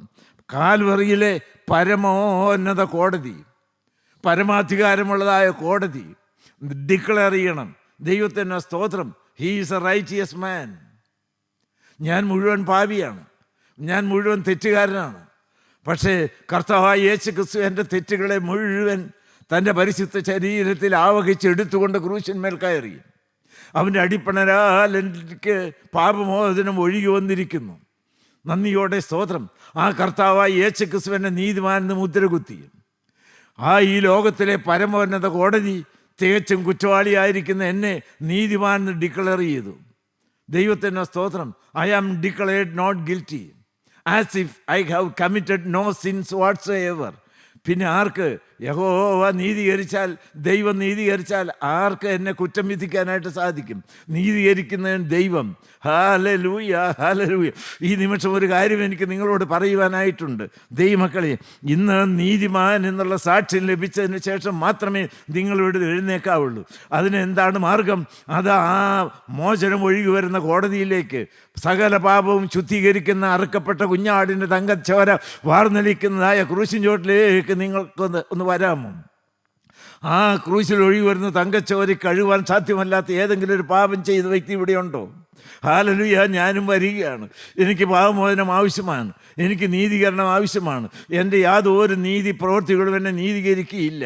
Speaker 1: കാൽവറിയിലെ പരമോന്നത കോടതി, പരമാധികാരമുള്ളതായ കോടതി ഡിക്ലെയർ ചെയ്യണം. ദൈവത്തിന് സ്തോത്രം. ഹീ ഈസ് എ റൈറ്റിയസ് മാൻ. ഞാൻ മുഴുവൻ പാപിയാണ്, ഞാൻ മുഴുവൻ തെറ്റുകാരനാണ്. പക്ഷേ കർത്താവായ യേശു ക്രിസ്തു എൻ്റെ തെറ്റുകളെ മുഴുവൻ തൻ്റെ പരിശുദ്ധ ശരീരത്തിൽ ആവഹിച്ചെടുത്തുകൊണ്ട് ക്രൂശന്മേൽ കയറി. അവൻ്റെ അടിപ്പണരാൽ എനിക്ക് പാപമോചനം ഒഴുകി വന്നിരിക്കുന്നു. നന്ദിയോടെ സ്തോത്രം. ആ കർത്താവായ യേശു ക്രിസ്തു എന്നെ നീതിമാനെന്ന് മുദ്രകുത്തി. ഈ ലോകത്തിലെ പരമോന്നത കോടതി തികച്ചും കുറ്റവാളിയായിരിക്കുന്ന എന്നെ നീതിമാനെന്ന് ഡിക്ലെയർ ചെയ്തു. ദൈവത്തിൻ്റെ സ്തോത്രം. I am declared not guilty as if I have committed no sins whatsoever. പിന്നെ ആർക്ക് യഹോവ നീതീകരിച്ചാൽ, ദൈവം നീതീകരിച്ചാൽ ആർക്ക് എന്നെ കുറ്റം വിധിക്കാനായിട്ട് സാധിക്കും? നീതീകരിക്കുന്നതിന് ദൈവം. Hallelujah, hallelujah. ഈ നിമിഷം ഒരു കാര്യം എനിക്ക് നിങ്ങളോട് പറയുവാനായിട്ടുണ്ട്. ദൈവമക്കളെ, ഇന്ന് നീതിമാൻ എന്നുള്ള സാക്ഷ്യം ലഭിച്ചതിന് ശേഷം മാത്രമേ നിങ്ങളിവിടെ എഴുന്നേക്കാവുള്ളൂ. അതിന് എന്താണ് മാർഗം? അത് ആ മോചനം ഒഴുകി വരുന്ന കോടതിയിലേക്ക്, സകല പാപവും ശുദ്ധീകരിക്കുന്ന അറുക്കപ്പെട്ട കുഞ്ഞാടിൻ്റെ തങ്കച്ചോര വാർന്നലിക്കുന്നതായ ക്രൂശിൻ ചോട്ടിലേക്ക് നിങ്ങൾക്കൊന്ന് വരാമോ? ആ ക്രൂശിൽ ഒഴുകി വരുന്ന തങ്കച്ചോരി കഴുവാൻ സാധ്യമല്ലാത്ത ഏതെങ്കിലും ഒരു പാപം ചെയ്ത വ്യക്തി ഇവിടെയുണ്ടോ? ഹല്ലേലൂയ. ഞാനും വരികയാണ്. എനിക്ക് പാപമോചനം ആവശ്യമാണ്, എനിക്ക് നീതീകരണം ആവശ്യമാണ്. എൻ്റെ യാതൊരു നീതി പ്രവൃത്തികളും എന്നെ നീതീകരിക്കുകയില്ല.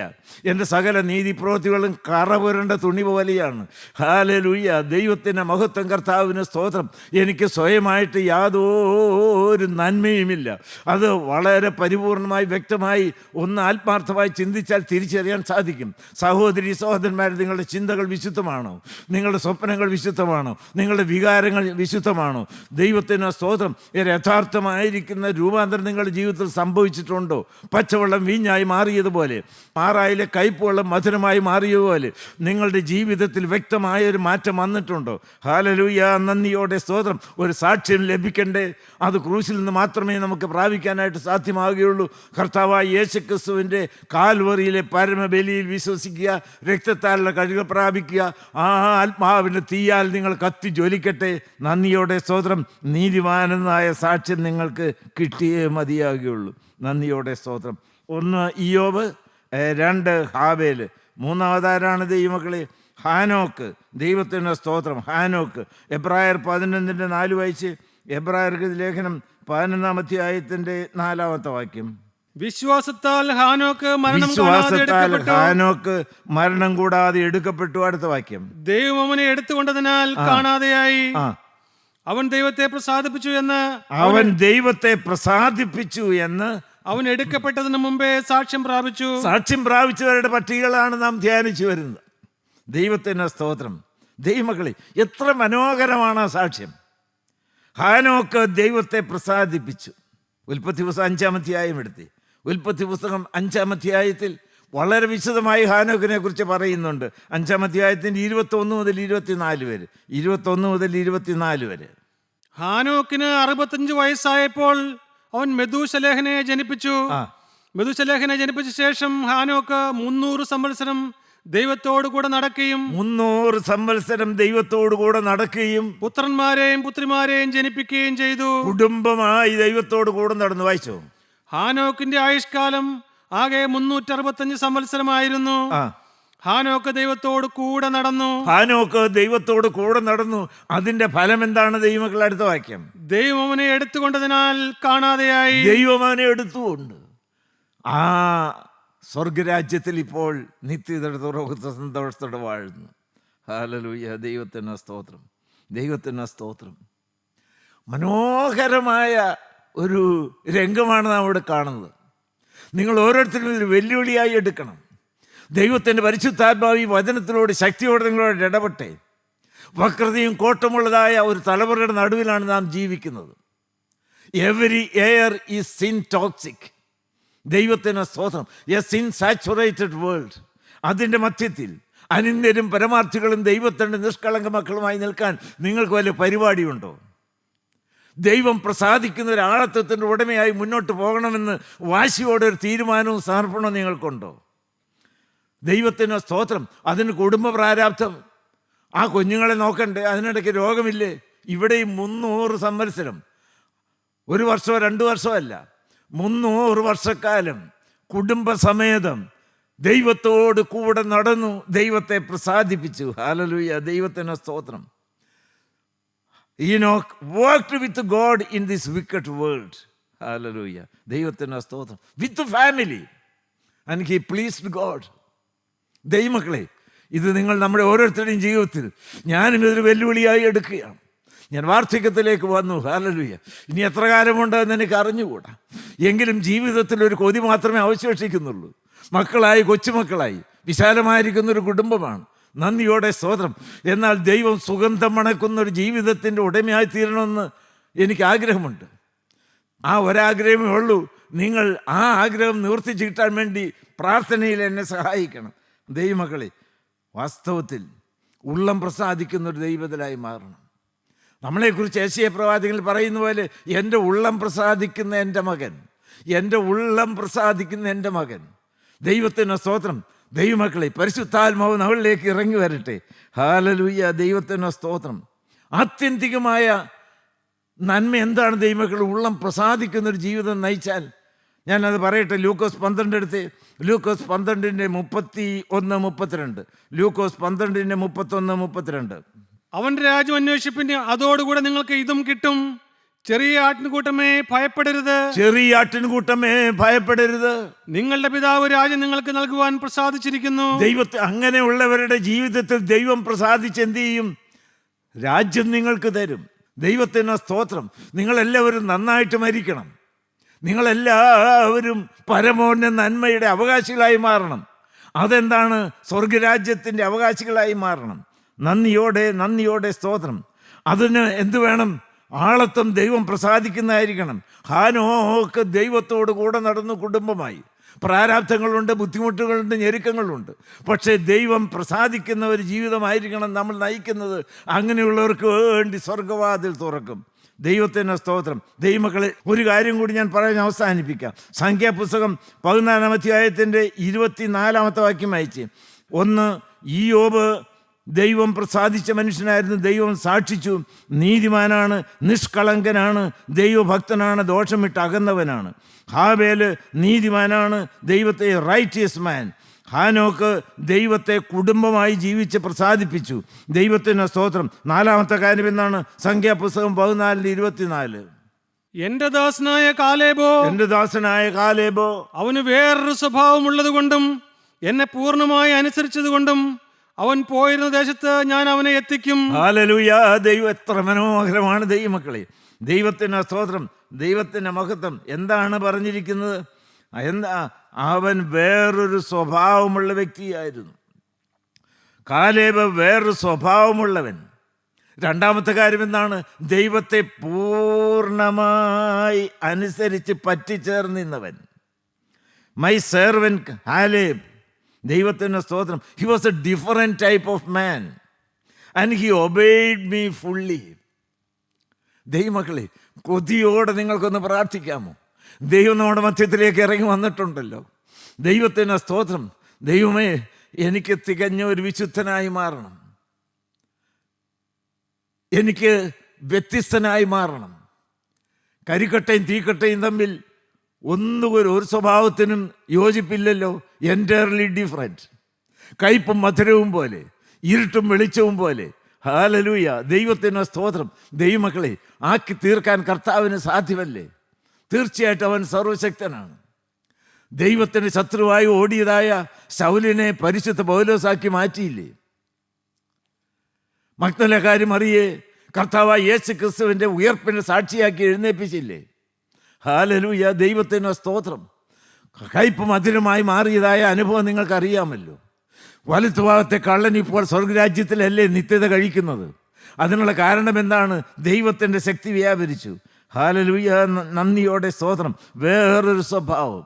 Speaker 1: എൻ്റെ സകല നീതി പ്രവൃത്തികളും കറപുരണ്ട തുണി പോലെയാണ്. ഹല്ലേലൂയ. ദൈവത്തിൻ്റെ മഹത്വം, കർത്താവിന് സ്തോത്രം. എനിക്ക് സ്വയമായിട്ട് യാതൊരു നന്മയുമില്ല. അത് വളരെ പരിപൂർണമായി വ്യക്തമായി ഒന്ന് ആത്മാർത്ഥമായി ചിന്തിച്ചാൽ തിരിച്ചറിയാൻ സാധിക്കും. സഹോദരി സഹോദരന്മാർ, നിങ്ങളുടെ ചിന്തകൾ വിശുദ്ധമാണോ? നിങ്ങളുടെ സ്വപ്നങ്ങൾ വിശുദ്ധമാണോ? നിങ്ങളുടെ വികാരങ്ങൾ വിശുദ്ധമാണോ? ദൈവത്തിന് സ്തോത്രം. യഥാർത്ഥമായിരിക്കുന്ന രൂപാന്തരം നിങ്ങളുടെ ജീവിതത്തിൽ സംഭവിച്ചിട്ടുണ്ടോ? പച്ചവെള്ളം വീഞ്ഞായി മാറിയതുപോലെ, മാറായിലെ കയ്പുവെള്ളം മധുരമായി മാറിയതുപോലെ നിങ്ങളുടെ ജീവിതത്തിൽ വ്യക്തമായ ഒരു മാറ്റം വന്നിട്ടുണ്ടോ? ഹല്ലേലൂയ, നന്ദിയോടെ സ്തോത്രം. ഒരു സാക്ഷ്യം ലഭിക്കണ്ടേ? അത് ക്രൂശിൽ നിന്ന് മാത്രമേ നമുക്ക് പ്രാപിക്കാനായിട്ട് സാധ്യമാവുകയുള്ളൂ. കർത്താവായ യേശുക്രിസ്തുവിൻ്റെ കാൽവറിയിലെ പരമബലിയിൽ വിശ്വസിക്കുക, രക്തത്താലുള്ള കഴുക പ്രാപിക്കുക. ആ ആത്മാവിൻ്റെ തീയാൽ നിങ്ങൾ കത്തി ജ്വലിക്കട്ടെ. നന്ദിയോടെ സ്തോത്രം. നീതിമാനെന്നായ സാക്ഷ്യം നിങ്ങൾക്ക് കിട്ടിയേ മതിയാകുകയുള്ളൂ. നന്ദിയോടെ സ്തോത്രം. 1 ഇയ്യോബ്, 2 ഹാബേൽ, 3 ദൈവമക്കളെ ഹാനോക്ക്. ദൈവത്തിൻ്റെ സ്തോത്രം. ഹാനോക്ക്. എബ്രായർ 11:4 വായിച്ച്. എബ്രായർക്ക് ലേഖനം 11-ാം അധ്യായത്തിന്റെ 4-ാമത്തെ വാക്യം.
Speaker 2: വിശ്വാസത്താൽ ഹാനോക്ക് മരണം
Speaker 1: കൂടാതെ എടുക്കപ്പെട്ടു. അടുത്ത വാക്യം.
Speaker 2: ദൈവം അവനെ എടുത്തുകൊണ്ടതിനാൽ കാണാതെയായി. അവൻ ദൈവത്തെ പ്രസാദിപ്പിച്ചു എന്ന് അവൻ എടുക്കപ്പെട്ടതിന് മുമ്പേ സാക്ഷ്യം
Speaker 1: പ്രാപിച്ചവരുടെ പട്ടികകളാണ് നാം ധ്യാനിച്ചു വരുന്നത്. ദൈവത്തിന് സ്തോത്രം. ദൈവമക്കളെ, എത്ര മനോഹരമാണ് ആ സാക്ഷ്യം. ഹാനോക്ക് ദൈവത്തെ പ്രസാദിപ്പിച്ചു. ഉൽപ്പത്തി പുസ്തകം 5-ാം അധ്യായം എടുത്ത്. ഉൽപ്പത്തി പുസ്തകം 5-ാം അധ്യായത്തിൽ വളരെ വിശദമായി ഹാനോക്കിനെ കുറിച്ച് പറയുന്നുണ്ട്. 5-ാം അധ്യായത്തിൻ്റെ 21 മുതൽ 24 വരെ.
Speaker 2: ഹാനോക്കിന് 65 വയസ്സായപ്പോൾ അവൻ മെഥൂശലേഹനെ ജനിപ്പിച്ചു. മെഥൂശലേഹനെ ജനിപ്പിച്ച ശേഷം ഹാനോക്ക് 300 സംവത്സരം ദൈവത്തോടു കൂടെ നടക്കുകയും
Speaker 1: 300 സംവത്സരം ദൈവത്തോടു കൂടെ നടക്കുകയും
Speaker 2: പുത്രന്മാരെയും പുത്രിമാരെയും ജനിപ്പിക്കുകയും ചെയ്തു.
Speaker 1: കുടുംബമായി ദൈവത്തോടു കൂടെ നടന്നു. വായിച്ചോ.
Speaker 2: ഹാനോക്കിന്റെ ആയുഷ്കാലം ആകെ 365 സംവത്സരമായിരുന്നു. ഹാനോക്ക് ദൈവത്തോട് കൂടെ നടന്നു. അതിന്റെ ഫലം എന്താണ് ദൈവമക്കൾ? അടുത്ത വാക്യം. ദൈവം അവനെ എടുത്തുകൊണ്ടതിനാൽ കാണാതെയായി.
Speaker 1: ദൈവം അവനെ എടുത്തുകൊണ്ട് ആ സ്വർഗരാജ്യത്തിൽ ഇപ്പോൾ നിത്യതയുടെ സന്തോഷത്തോടെ വാഴുന്നു. ഹല്ലേലൂയ, ദൈവത്തിന് സ്തോത്രം. ദൈവത്തിന് സ്തോത്രം. മനോഹരമായ ഒരു രംഗമാണ് നാം ഇവിടെ കാണുന്നത്. നിങ്ങൾ ഓരോരുത്തരും ഒരു വെല്ലുവിളിയായി എടുക്കണം. ദൈവത്തിൻ്റെ പരിശുദ്ധാത്മാവ് ഈ വചനത്തിലൂടെ ശക്തിയോടെ നിങ്ങളോട് ഇടപെട്ടെ. വക്രതയും കോട്ടമുള്ളതായ ഒരു തലമുറയുടെ നടുവിലാണ് നാം ജീവിക്കുന്നത്. Every air is sin toxic. ദൈവത്തിന് സ്തോത്രം. A sin saturated world. അതിൻ്റെ മധ്യത്തിൽ അനിന്ദരും പരമാർത്ഥികളും ദൈവത്തിൻ്റെ നിഷ്കളങ്ക മക്കളുമായി നിൽക്കാൻ നിങ്ങൾക്ക് വല്ല പരിപാടിയുണ്ടോ? ദൈവം പ്രസാദിക്കുന്ന ഒരു ആളത്വത്തിൻ്റെ ഉടമയായി മുന്നോട്ട് പോകണമെന്ന് വാശിയോടെ ഒരു തീരുമാനവും സമർപ്പണവും നിങ്ങൾക്കുണ്ടോ? ദൈവത്തിന് സ്തോത്രം. അതിന് കുടുംബ പ്രാരാബ്ധം, ആ കുഞ്ഞുങ്ങളെ നോക്കണ്ടേ, അതിനിടയ്ക്ക് രോഗമില്ലേ? ഇവിടെയും 300 സംവത്സരം, 1 വർഷമോ 2 വർഷമോ അല്ല, 300 വർഷക്കാലം കുടുംബസമേതം ദൈവത്തോട് കൂടെ നടന്നു, ദൈവത്തെ പ്രസാദിപ്പിച്ചു. ഹല്ലേലൂയ, ദൈവത്തിന് സ്തോത്രം. Enoch worked with God in this wicked world. Hallelujah. ദൈവത്തിന് സ്തോത്രം. With the family. And he pleased God. ദൈവമക്കളെ, ഇത് നിങ്ങൾ നമ്മുടെ ഓരോരുത്തരുടെയും ജീവിതത്തിൽ ഞാനും ഇതൊരു വെല്ലുവിളിയായി എടുക്കുകയാണ്. ഞാൻ വാർദ്ധക്യത്തിലേക്ക് വന്നു. ഹല്ലേലൂയ. ഇനി എത്ര കാലമുണ്ടെന്ന് എനിക്ക് അറിഞ്ഞുകൂടാ. എങ്കിലും ജീവിതത്തിൽ ഒരു കൊതി മാത്രമേ അവശേഷിക്കുന്നുള്ളൂ. മക്കളായി, കൊച്ചുമക്കളായി, വിശാലമായിരിക്കുന്നൊരു കുടുംബമാണ്. നന്ദിയോടെ സ്തോത്രം. എന്നാൽ ദൈവം സുഗന്ധം മണക്കുന്നൊരു ജീവിതത്തിൻ്റെ ഉടമയായി തീരണമെന്ന് എനിക്ക് ആഗ്രഹമുണ്ട്. ആ ഒരാഗ്രഹമേ ഉള്ളൂ. നിങ്ങൾ ആ ആഗ്രഹം നിവർത്തിച്ച് കിട്ടാൻ വേണ്ടി പ്രാർത്ഥനയിൽ എന്നെ സഹായിക്കണം. ദൈവമക്കളെ, വാസ്തവത്തിൽ ഉള്ളം പ്രസാദിക്കുന്നൊരു ദൈവത്തിലായി മാറണം. നമ്മളെക്കുറിച്ച് യെശയ്യാ പ്രവാചകൻ പറയുന്ന പോലെ, എൻ്റെ ഉള്ളം പ്രസാദിക്കുന്ന എൻ്റെ മകൻ, എൻ്റെ ഉള്ളം പ്രസാദിക്കുന്ന എൻ്റെ മകൻ. ദൈവത്തിന് സ്തോത്രം. ദൈവമക്കളെ, പരിശുദ്ധാത്മാവ് നമ്മളിലേക്ക് ഇറങ്ങി വരട്ടെ. ഹല്ലേലൂയ, ദൈവത്തിന് സ്തോത്രം. ആത്യന്തികമായ നന്മ എന്താണ് ദൈവമക്കൾ? ഉള്ളം പ്രസാദിക്കുന്നൊരു ജീവിതം നയിച്ചാൽ. ഞാനത് പറയട്ടെ. ലൂക്കോസ് 12 എടുത്ത്. ലൂക്കോസ് 12:31-32. ലൂക്കോസ് 12:31-32.
Speaker 2: അവന്റെ രാജ്യം അന്വേഷിപ്പിന്, അതോടുകൂടെ നിങ്ങൾക്ക് ഇതും കിട്ടും. ചെറിയ ആട്ടിൻകൂട്ടമേ ഭയപ്പെടരുത്. നിങ്ങളുടെ പിതാവ് രാജ്യം നിങ്ങൾക്ക് നൽകുവാൻ പ്രസാദിച്ചിരിക്കുന്നു.
Speaker 1: ദൈവത്തെ അങ്ങനെയുള്ളവരുടെ ജീവിതത്തിൽ ദൈവം പ്രസാദിച്ച് എന്ത് ചെയ്യും? രാജ്യം നിങ്ങൾക്ക് തരും. ദൈവത്തിന് സ്തോത്രം. നിങ്ങളെല്ലാവരും നന്നായിട്ട് മരിക്കണം. നിങ്ങളെല്ലാവരും പരമോന്നത നന്മയുടെ അവകാശികളായി മാറണം. അതെന്താണ്? സ്വർഗരാജ്യത്തിൻ്റെ അവകാശികളായി മാറണം. നന്ദിയോടെ സ്തോത്രം. അതിന് എന്ത് വേണം? ആളത്വം ദൈവം പ്രസാദിക്കുന്നതായിരിക്കണം. ഹാനോക്ക് ദൈവത്തോട് കൂടെ നടന്നു കുടുംബമായി. പ്രാരാബ്ധങ്ങളുണ്ട്, ബുദ്ധിമുട്ടുകളുണ്ട്, ഞെരുക്കങ്ങളുണ്ട്. പക്ഷേ ദൈവം പ്രസാദിക്കുന്ന ഒരു ജീവിതമായിരിക്കണം നമ്മൾ നയിക്കുന്നത്. അങ്ങനെയുള്ളവർക്ക് വേണ്ടി സ്വർഗവാതിൽ തുറക്കും. ദൈവത്തിന് സ്തോത്രം. ദൈവമക്കളെ, ഒരു കാര്യം കൂടി ഞാൻ പറഞ്ഞ് അവസാനിപ്പിക്കാം. സംഖ്യാപുസ്തകം 14-ാം അധ്യായത്തിൻ്റെ 24-ാമത്തെ വാക്യം വായിച്ച്. ഒന്ന്, ഇയ്യോബ് ദൈവം പ്രസാദിച്ച മനുഷ്യനായിരുന്നു. ദൈവം സാക്ഷിച്ചു, നീതിമാനാണ്, നിഷ്കളങ്കനാണ്, ദൈവഭക്തനാണ്, ദോഷമിട്ട് അകന്നവനാണ്. ഹാബേല് നീതിമാനാണ്, ദൈവത്തെ റൈറ്റിയസ് മാൻ. ഹാനോക്ക് ദൈവത്തെ കുടുംബമായി ജീവിച്ച് പ്രസാദിപ്പിച്ചു. ദൈവത്തിന് സ്തോത്രം. 4-ാമത്തെ കാര്യം എന്നാണ്? സംഖ്യാപുസ്തകം 14-24.
Speaker 2: എന്റെ ദാസനായ കാലേബോ,
Speaker 1: എന്റെ ദാസനായ കാലേബോ,
Speaker 2: അവന് വേറൊരു സ്വഭാവമുള്ളത് കൊണ്ടും എന്നെ പൂർണ്ണമായി അനുസരിച്ചത് കൊണ്ടും അവൻ പോയിരുന്ന ദേശത്ത് ഞാൻ അവനെ എത്തിക്കും.
Speaker 1: ഹല്ലേലൂയ. ദൈവം എത്ര മനോഹരമാണ് ദൈവമക്കളെ. ദൈവത്തിന് സ്തോത്രം, ദൈവത്തിൻ്റെ മഹത്വം. എന്താണ് പറഞ്ഞിരിക്കുന്നത്? എന്താ? അവൻ വേറൊരു സ്വഭാവമുള്ള വ്യക്തിയായിരുന്നു. കാലേബ് വേറൊരു സ്വഭാവമുള്ളവൻ. 2-ാമത്തെ കാര്യം എന്താണ്? ദൈവത്തെ പൂർണ്ണമായി അനുസരിച്ച് പറ്റിച്ചേർന്നിരുന്നവൻ. മൈ സെർവൻറ്റ് കാലേബ്, ദൈവത്തിൻ്റെ സ്തോത്രം, he was a different type of man and he obeyed me fully. ദൈവമക്കളെ, കൊതിയോടെ നിങ്ങൾക്കൊന്ന് പ്രാർത്ഥിക്കാമോ? ദൈവം നമ്മുടെ മധ്യത്തിലേക്ക് ഇറങ്ങി വന്നിട്ടുണ്ടല്ലോ. ദൈവത്തിന് സ്തോത്രം. ദൈവമേ, എനിക്ക് തികഞ്ഞ ഒരു വിശുദ്ധനായി മാറണം, എനിക്ക് വ്യത്യസ്തനായി മാറണം. കരിക്കട്ടയും തീക്കട്ടയും തമ്മിൽ ഒരു സ്വഭാവത്തിനും യോജിപ്പില്ലല്ലോ. Entirely different. കയ്പും മധുരവും പോലെ, ഇരുട്ടും വെളിച്ചവും പോലെ. ഹല്ലേലൂയ. ദൈവത്തിന് സ്തോത്രം. ദൈവമക്കളെ, ആക്കി തീർക്കാൻ കർത്താവിന് സാധ്യമല്ലേ? തീർച്ചയായിട്ടും അവൻ സർവശക്തനാണ്. ദൈവത്തിന് ശത്രുവായി ഓടിയതായ ശൗലിനെ പരിശുദ്ധ പൗലോസാക്കി മാറ്റിയില്ലേ? മഗ്ദലക്കാരി മറിയെ കർത്താവായ യേശു ക്രിസ്തുവിൻ്റെ ഉയർപ്പിന് സാക്ഷിയാക്കി എഴുന്നേൽപ്പിച്ചില്ലേ? ഹല്ലേലൂയ. ദൈവത്തിന് സ്തോത്രം. കയ്പ് മധുരമായി മാറിയതായ അനുഭവം നിങ്ങൾക്കറിയാമല്ലോ. വലത്തുഭാഗത്തെ കള്ളൻ ഇപ്പോൾ സ്വർഗരാജ്യത്തിലല്ലേ നിത്യത കഴിക്കുന്നത്? അതിനുള്ള കാരണം എന്താണ്? ദൈവത്തിൻ്റെ ശക്തി വ്യാപരിച്ചു. ഹല്ലേലൂയ. നന്ദിയോടെ സ്തോത്രം. വേറൊരു സ്വഭാവം.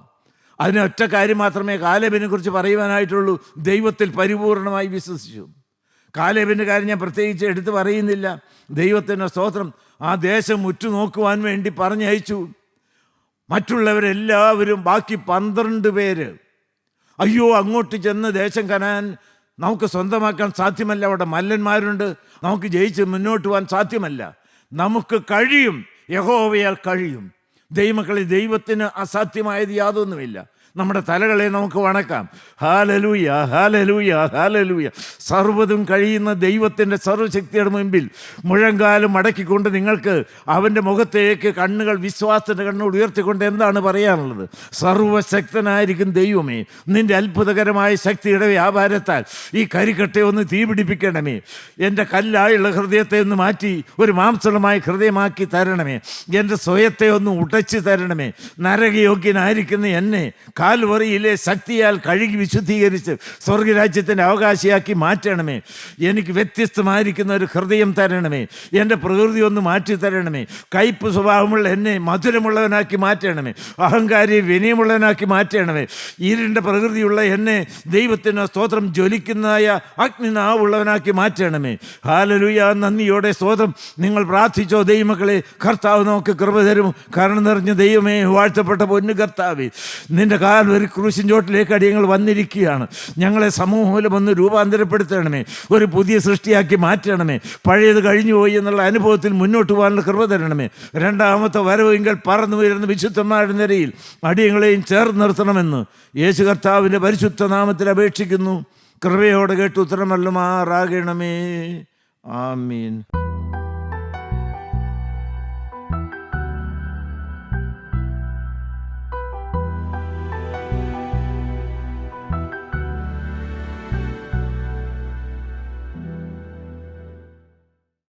Speaker 1: അതിന് ഒറ്റ കാര്യം മാത്രമേ കാലേബിനെ കുറിച്ച് പറയുവാനായിട്ടുള്ളൂ. ദൈവത്തിൽ പരിപൂർണമായി വിശ്വസിച്ചു. കാലേബിൻ്റെ കാര്യം ഞാൻ പ്രത്യേകിച്ച് എടുത്തു പറയുന്നില്ല. ദൈവത്തിൻ്റെ സ്തോത്രം. ആ ദേശം ഉറ്റുനോക്കുവാൻ വേണ്ടി പറഞ്ഞയച്ചു. മറ്റുള്ളവരെല്ലാവരും, ബാക്കി 12 പേര്, അയ്യോ അങ്ങോട്ട് ചെന്ന് ദേശം കനാൻ നമുക്ക് സ്വന്തമാക്കാൻ സാധ്യമല്ല, അവിടെ മല്ലന്മാരുണ്ട്, നമുക്ക് ജയിച്ച് മുന്നോട്ട് പോകാൻ സാധ്യമല്ല. നമുക്ക് കഴിയും, യഹോവയാൽ കഴിയും. ദൈവമക്കളെ, ദൈവത്തിന് അസാധ്യമായത് യാതൊന്നുമില്ല. നമ്മുടെ തലകളെ നമുക്ക് വണക്കാം. Hallelujah, hallelujah, hallelujah. സർവ്വതും കഴിയുന്ന ദൈവത്തിൻ്റെ സർവ്വശക്തിയുടെ മുൻപിൽ മുഴങ്കാലം മടക്കിക്കൊണ്ട് നിങ്ങൾക്ക് അവൻ്റെ മുഖത്തേക്ക് കണ്ണുകൾ, വിശ്വാസത്തിൻ്റെ കണ്ണുകൾ ഉയർത്തിക്കൊണ്ട് എന്താണ് പറയാനുള്ളത്? സർവശക്തനായിരിക്കും ദൈവമേ, നിൻ്റെ അത്ഭുതകരമായ ശക്തിയുടെ വ്യാപാരത്താൽ ഈ കരിക്കട്ടെ ഒന്ന് തീപിടിപ്പിക്കണമേ. എൻ്റെ കല്ലായുള്ള ഹൃദയത്തെ ഒന്ന് മാറ്റി ഒരു മാംസളമായ ഹൃദയമാക്കി തരണമേ. എൻ്റെ സ്വയത്തെ ഒന്ന് ഉടച്ചു തരണമേ. നരകയോഗ്യനായിരിക്കുന്ന എന്നെ കാൽവറിയിലെ ശക്തിയാൽ കഴുകി വിശുദ്ധീകരിച്ച് സ്വർഗരാജ്യത്തിൻ്റെ അവകാശിയാക്കി മാറ്റണമേ. എനിക്ക് വ്യത്യസ്തമായിരിക്കുന്ന ഒരു ഹൃദയം തരണമേ. എൻ്റെ പ്രകൃതി ഒന്ന് മാറ്റി തരണമേ. കയ്പ് സ്വഭാവമുള്ള എന്നെ മധുരമുള്ളവനാക്കി മാറ്റണമേ. അഹങ്കാരി വിനയമുള്ളവനാക്കി മാറ്റണമേ. ഇരുണ്ട പ്രകൃതിയുള്ള എന്നെ ദൈവത്തിന് സ്തോത്രം ജ്വലിക്കുന്നതായ അഗ്നിനാവുള്ളവനാക്കി മാറ്റണമേ. ഹല്ലേലൂയ. നന്ദിയോടെ സ്തോത്രം. നിങ്ങൾ പ്രാർത്ഥിച്ചോ ദൈവമക്കളെ? കർത്താവ് നമുക്ക് കൃപ തരും. കരുണ നിറഞ്ഞ ദൈവമേ, വാഴ്ത്തപ്പെട്ട പൊന്നു കർത്താവേ, നിൻ്റെ ഒരു ക്രൂശിൻ ചോട്ടിലേക്ക് അടിയങ്ങൾ വന്നിരിക്കുകയാണ്. ഞങ്ങളെ സമൂഹം ഒന്ന് രൂപാന്തരപ്പെടുത്തണമേ. ഒരു പുതിയ സൃഷ്ടിയാക്കി മാറ്റണമേ. പഴയത് കഴിഞ്ഞു പോയി എന്നുള്ള അനുഭവത്തിൽ മുന്നോട്ട് പോകാനുള്ള കൃപ തരണമേ. 2-ാമത്തെ വരവെങ്കിൽ പറന്നു വരുന്ന വിശുദ്ധന്മാരുടെ നിരയിൽ അടിയങ്ങളെയും ചേർന്ന് നിർത്തണമെന്ന് യേശു കർത്താവിൻ്റെ പരിശുദ്ധ നാമത്തിൽ അപേക്ഷിക്കുന്നു. കൃപയോടെ കേട്ട് ഉത്തരമല്ലുമാറാകണമേ. ആമീൻ.